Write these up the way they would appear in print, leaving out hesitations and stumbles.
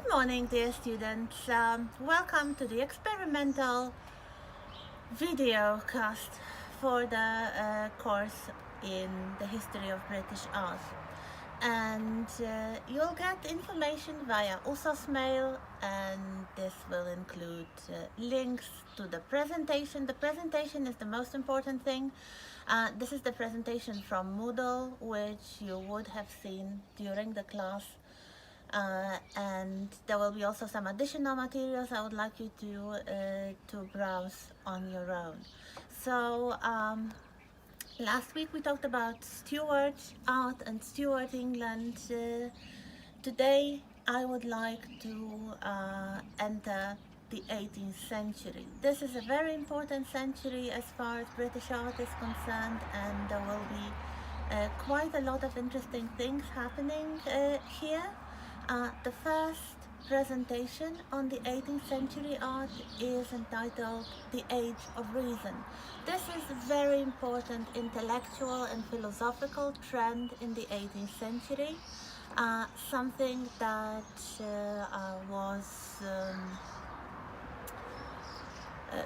Good morning, dear students. Welcome to the experimental video cast for the course in the history of British art. And you'll get information via USOS mail, and this will include links to the presentation. The presentation is the most important thing. This is the presentation from Moodle, which you would have seen during the class. And there will be also some additional materials I would like you to browse on your own. So last week we talked about Stuart art and Stuart England. Today I would like to enter the 18th century. This is a very important century as far as British art is concerned, and there will be quite a lot of interesting things happening here. The first presentation on the 18th century art is entitled The Age of Reason. This is a very important intellectual and philosophical trend in the 18th century, something that was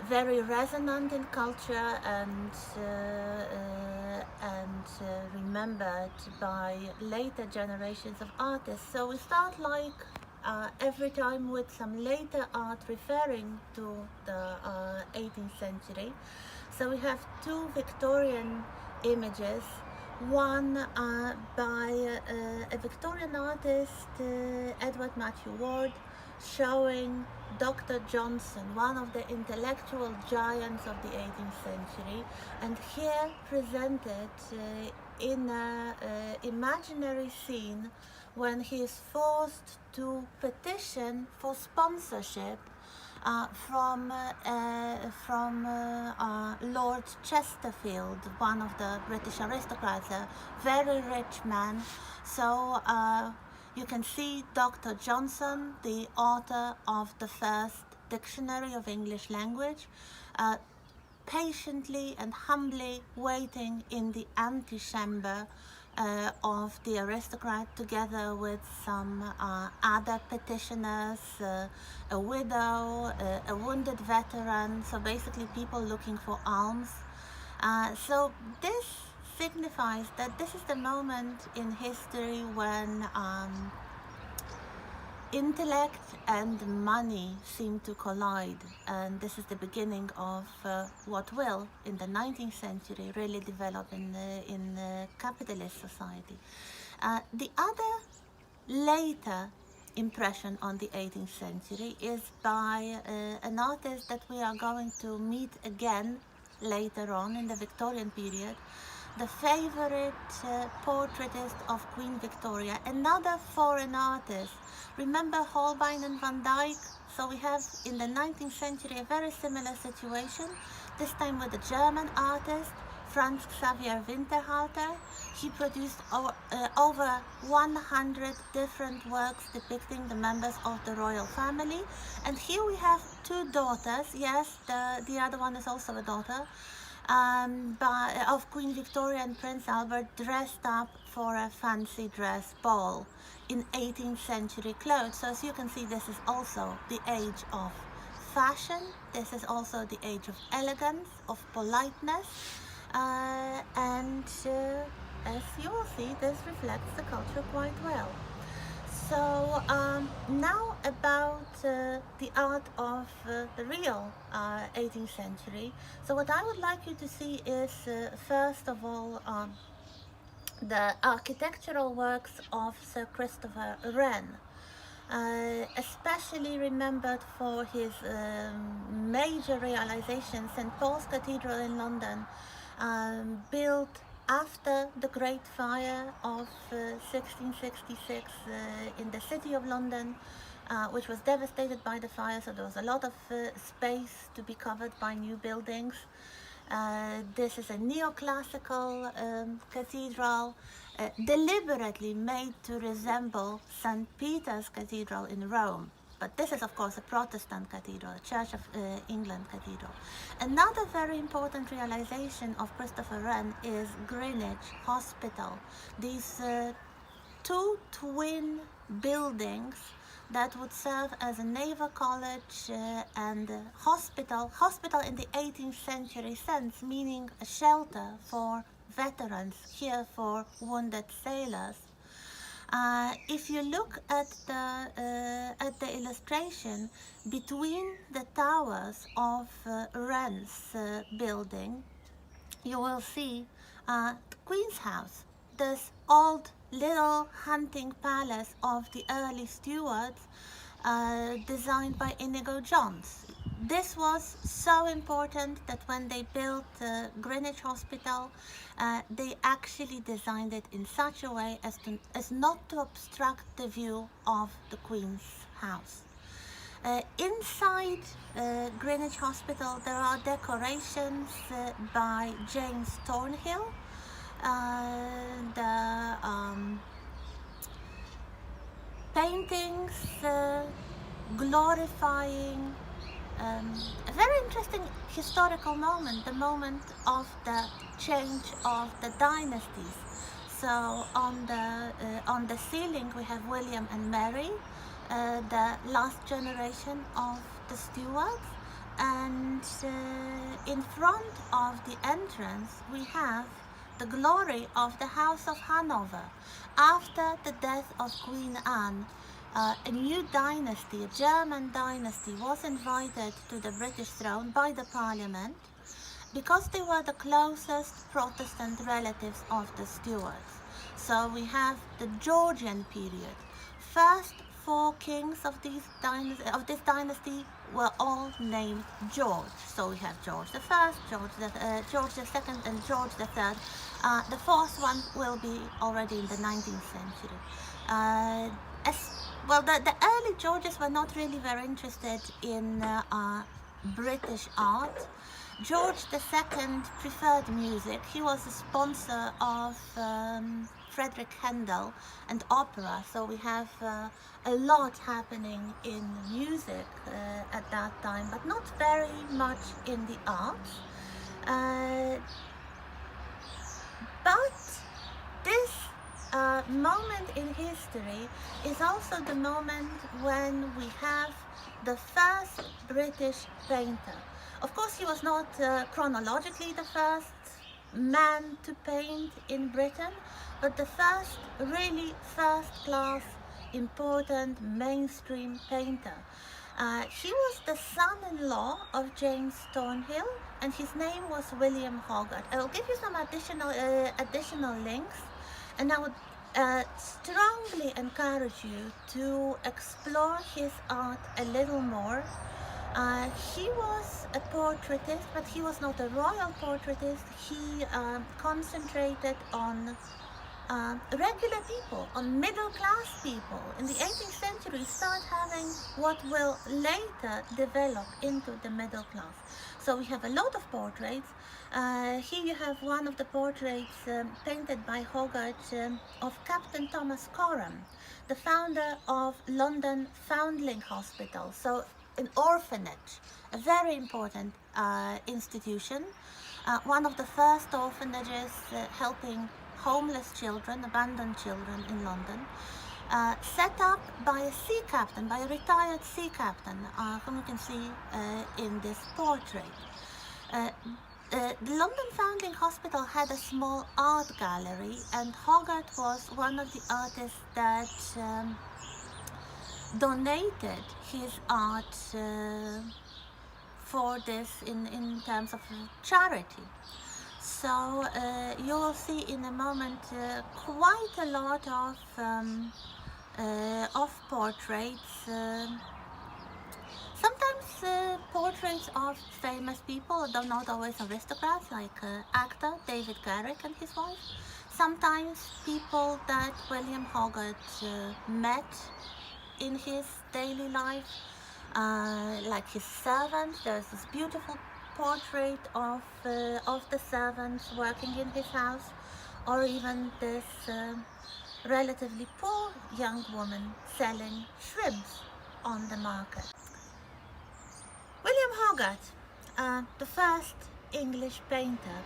very resonant in culture and remembered by later generations of artists. So we start like every time with some later art referring to the 18th century. So we have two Victorian images, one by a Victorian artist, Edward Matthew Ward, showing Dr. Johnson, one of the intellectual giants of the 18th century, and here presented in an imaginary scene when he is forced to petition for sponsorship from Lord Chesterfield, one of the British aristocrats, a very rich man. So you can see Dr. Johnson, the author of the first dictionary of English language, patiently and humbly waiting in the antechamber of the aristocrat, together with some other petitioners, a widow, a wounded veteran, so basically people looking for alms. So this signifies that this is the moment in history when intellect and money seem to collide, and this is the beginning of what will, in the 19th century, really develop in capitalist society. The other later impression on the 18th century is by an artist that we are going to meet again later on in the Victorian period, the favorite portraitist of Queen Victoria, another foreign artist. Remember Holbein and Van Dyck? So we have in the 19th century a very similar situation, this time with a German artist, Franz Xaver Winterhalter. He produced over 100 different works depicting the members of the royal family. And here we have two daughters. Yes, the other one is also a daughter. Of Queen Victoria and Prince Albert, dressed up for a fancy dress ball in 18th century clothes. So as you can see, this is also the age of fashion. This is also the age of elegance, of politeness, and as you will see, this reflects the culture quite well. So now about the art of the real 18th century. So what I would like you to see is first of all the architectural works of Sir Christopher Wren, especially remembered for his major realization, St. Paul's Cathedral in London, built after the Great Fire of 1666 in the city of London, which was devastated by the fire, so there was a lot of space to be covered by new buildings. This is a neoclassical cathedral, deliberately made to resemble St. Peter's Cathedral in Rome. But this is, of course, a Protestant cathedral, a Church of England cathedral. Another very important realization of Christopher Wren is Greenwich Hospital. These two twin buildings that would serve as a naval college and a hospital in the 18th century sense, meaning a shelter for veterans, here for wounded sailors. If you look at the illustration between the towers of Wren's building, you will see the Queen's House, this old little hunting palace of the early Stuarts, designed by Inigo Jones. This was so important that when they built Greenwich Hospital, they actually designed it in such a way as not to obstruct the view of the Queen's house. Inside Greenwich Hospital, there are decorations by James Thornhill. The paintings glorifying a very interesting historical moment, the moment of the change of the dynasties. So on the ceiling we have William and Mary, the last generation of the Stuarts, and in front of the entrance we have the glory of the House of Hanover. After the death of Queen Anne, a new dynasty, a German dynasty, was invited to the British throne by the Parliament because they were the closest Protestant relatives of the Stuarts. So we have the Georgian period. First four kings of this dynasty were all named George. So we have George I, George II, and George III. The fourth one will be already in the 19th century. The early Georges were not really very interested in British art. George II preferred music. He was a sponsor of Frederick Handel and opera, so we have a lot happening in music at that time, but not very much in the arts. But this moment in history is also the moment when we have the first British painter. Of course, he was not chronologically the first man to paint in Britain, but the first really first-class, important mainstream painter. He was the son-in-law of James Thornhill, and his name was William Hogarth. I will give you some additional links, and I would strongly encourage you to explore his art a little more. He was a portraitist, but he was not a royal portraitist. He concentrated on regular people, on middle-class people. In the 18th century, we start having what will later develop into the middle class. So we have a lot of portraits. Here you have one of the portraits painted by Hogarth of Captain Thomas Coram, the founder of London Foundling Hospital. So an orphanage, a very important institution, one of the first orphanages helping homeless children, abandoned children in London, set up by a sea captain, by a retired sea captain, whom you can see in this portrait. The London Foundling Hospital had a small art gallery, and Hogarth was one of the artists that donated his art for this in terms of charity. So you will see in a moment quite a lot of portraits. Sometimes portraits of famous people, though not always aristocrats, like actor David Garrick and his wife. Sometimes people that William Hogarth met in his daily life, like his servants. There's this beautiful portrait of the servants working in his house, or even this relatively poor young woman selling shrimps on the market. William Hogarth, the first English painter.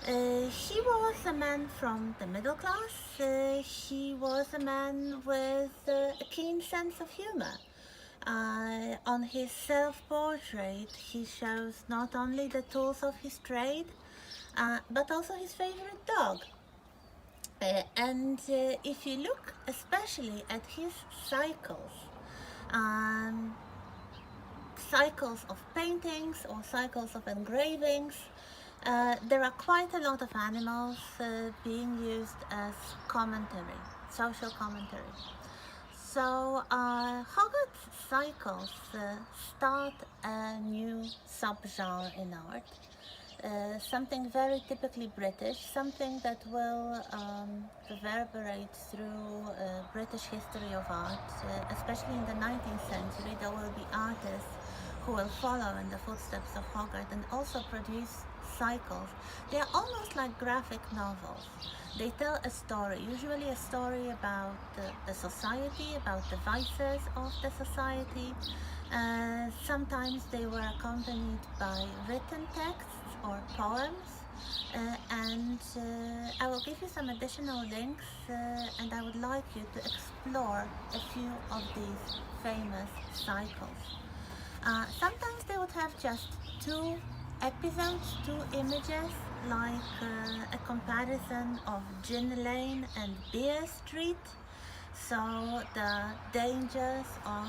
He was a man from the middle class. He was a man with a keen sense of humor. On his self-portrait, he shows not only the tools of his trade, but also his favorite dog. And if you look especially at his cycles, um, cycles of paintings or cycles of engravings, there are quite a lot of animals being used as commentary, social commentary. So Hogarth's cycles start a new subgenre in art, something very typically British, something that will reverberate through British history of art, especially in the 19th century. There will be artists who will follow in the footsteps of Hogarth and also produce cycles. They are almost like graphic novels. They tell a story, usually a story about the society, about the vices of the society. Sometimes they were accompanied by written texts or poems. And I will give you some additional links, and I would like you to explore a few of these famous cycles. Sometimes they would have just two episodes, two images, like a comparison of Gin Lane and Beer Street. So the dangers of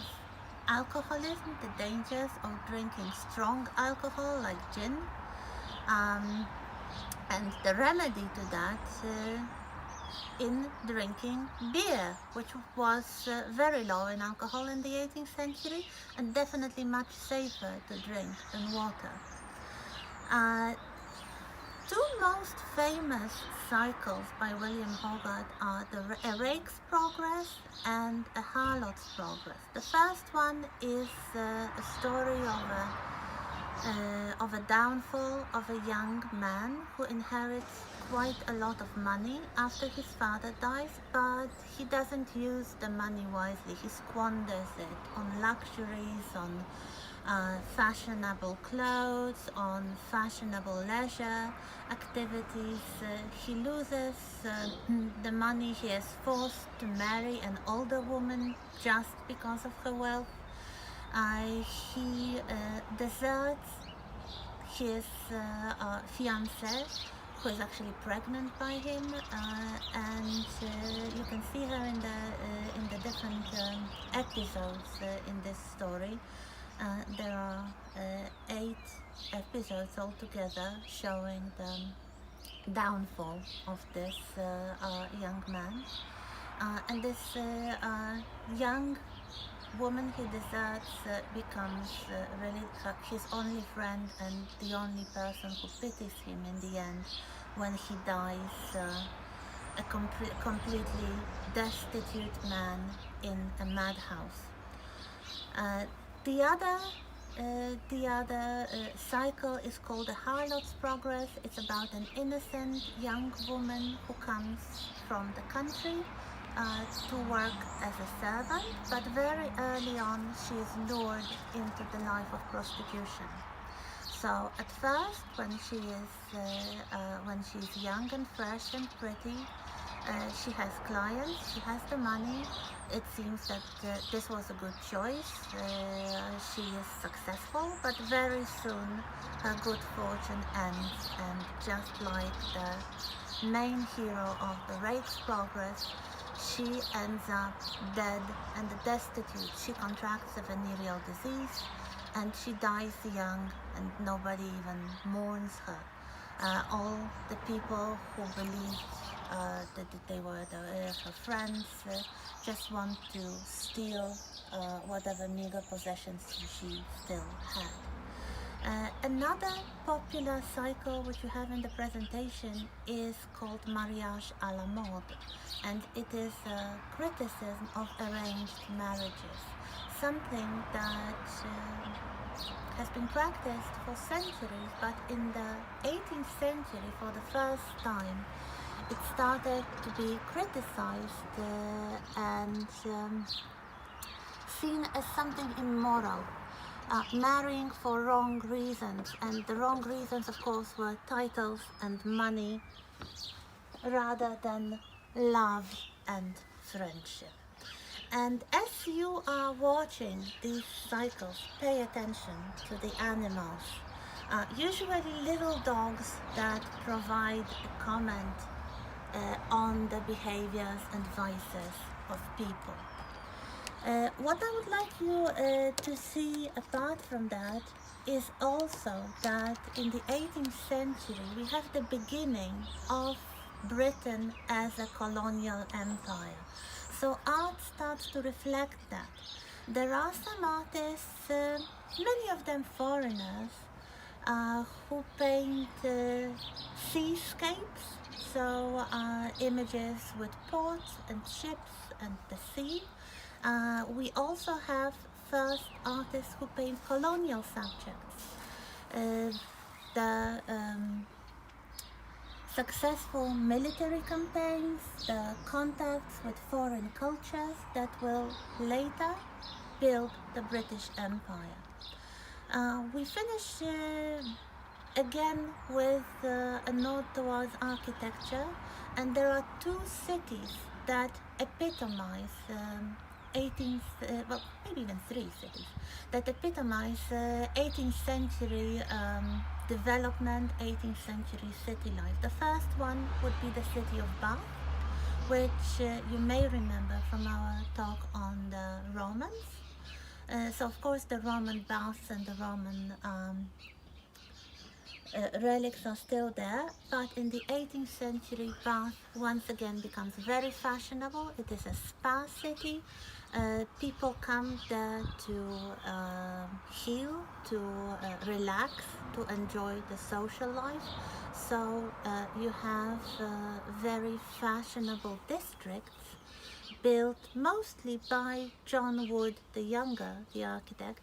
alcoholism, the dangers of drinking strong alcohol like gin, and the remedy to that in drinking beer, which was very low in alcohol in the 18th century and definitely much safer to drink than water. Two most famous cycles by William Hogarth are A Rake's Progress and A Harlot's Progress. The first one is a story of a downfall of a young man who inherits quite a lot of money after his father dies, but he doesn't use the money wisely. He squanders it on luxuries, on fashionable clothes, on fashionable leisure activities. He loses the money. He is forced to marry an older woman just because of her wealth. He deserts his fiancée, who is actually pregnant by him, and you can see her in the different episodes in this story. There are 8 episodes altogether showing the downfall of this young man, and this young woman he deserts becomes really his only friend and the only person who pities him in the end when he dies a completely destitute man in a madhouse. The other cycle is called The Harlot's Progress. It's about an innocent young woman who comes from the country to work as a servant, but very early on she is lured into the life of prostitution. So at first, when she's young and fresh and pretty, she has clients, she has the money. It seems that this was a good choice. She is successful, but very soon her good fortune ends, and just like the main hero of The Rake's Progress, she ends up dead and destitute. She contracts a venereal disease and she dies young, and nobody even mourns her. All the people who believed that they were her friends just want to steal whatever meager possessions she still had. Another popular cycle which you have in the presentation is called Mariage à la mode, and it is a criticism of arranged marriages, something that has been practiced for centuries, but in the 18th century, for the first time, it started to be criticized and seen as something immoral. marrying for wrong reasons, and the wrong reasons, of course, were titles and money rather than love and friendship. And as you are watching these cycles, pay attention to the animals. Usually little dogs that provide a comment on the behaviors and vices of people. What I would like you to see apart from that is also that in the 18th century we have the beginning of Britain as a colonial empire. So art starts to reflect that. There are some artists, many of them foreigners, who paint seascapes, so images with ports and ships and the sea. We also have first artists who paint colonial subjects. The successful military campaigns, the contacts with foreign cultures that will later build the British Empire. We finish again with a nod towards architecture, and there are two cities that epitomize 18th, well, maybe even three cities, that epitomize 18th century development, 18th century city life. The first one would be the city of Bath, which you may remember from our talk on the Romans. So of course the Roman baths and the Roman relics are still there, but in the 18th century Bath once again becomes very fashionable. It is a spa city. People come there to heal, to relax, to enjoy the social life. So you have very fashionable districts built mostly by John Wood the Younger, the architect,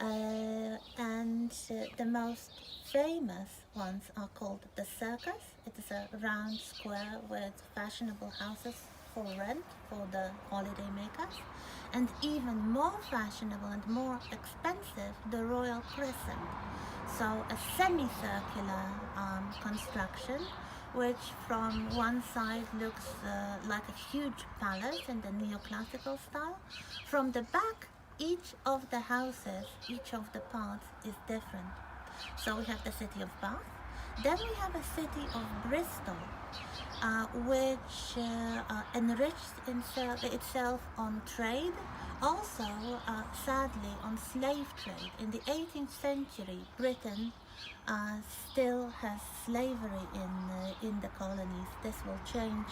and the most famous ones are called the Circus. It is a round square with fashionable houses for rent for the holiday makers, and even more fashionable and more expensive, the Royal Crescent. So a semicircular construction, which from one side looks like a huge palace in the neoclassical style. From the back, each of the houses, each of the parts is different. So we have the city of Bath, then we have a city of Bristol, which enriched itself on trade, also sadly on slave trade. In the 18th century, Britain still has slavery in the colonies. This will change.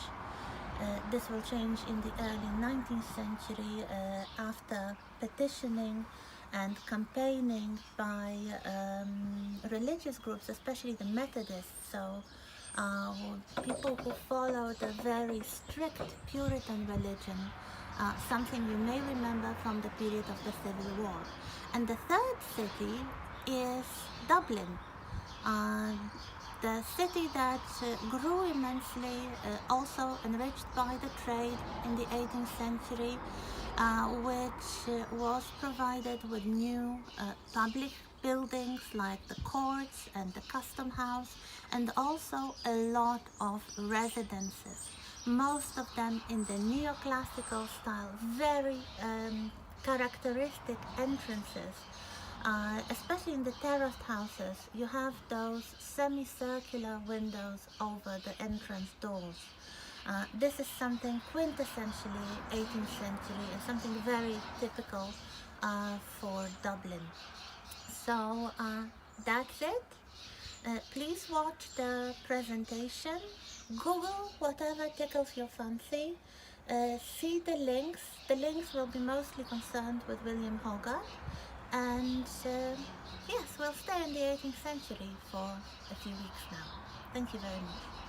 This will change in the early 19th century after petitioning and campaigning by religious groups, especially the Methodists. So people who followed a very strict Puritan religion, something you may remember from the period of the Civil War. And the third city is Dublin, the city that grew immensely, also enriched by the trade in the 18th century, which was provided with new public buildings like the courts and the custom house, and also a lot of residences, most of them in the neoclassical style, very characteristic entrances. Especially in the terraced houses, you have those semicircular windows over the entrance doors. This is something quintessentially 18th century and something very typical for Dublin. So that's it. Please watch the presentation, Google whatever tickles your fancy, see the links. The links will be mostly concerned with William Hogarth, and yes, we'll stay in the 18th century for a few weeks now. Thank you very much.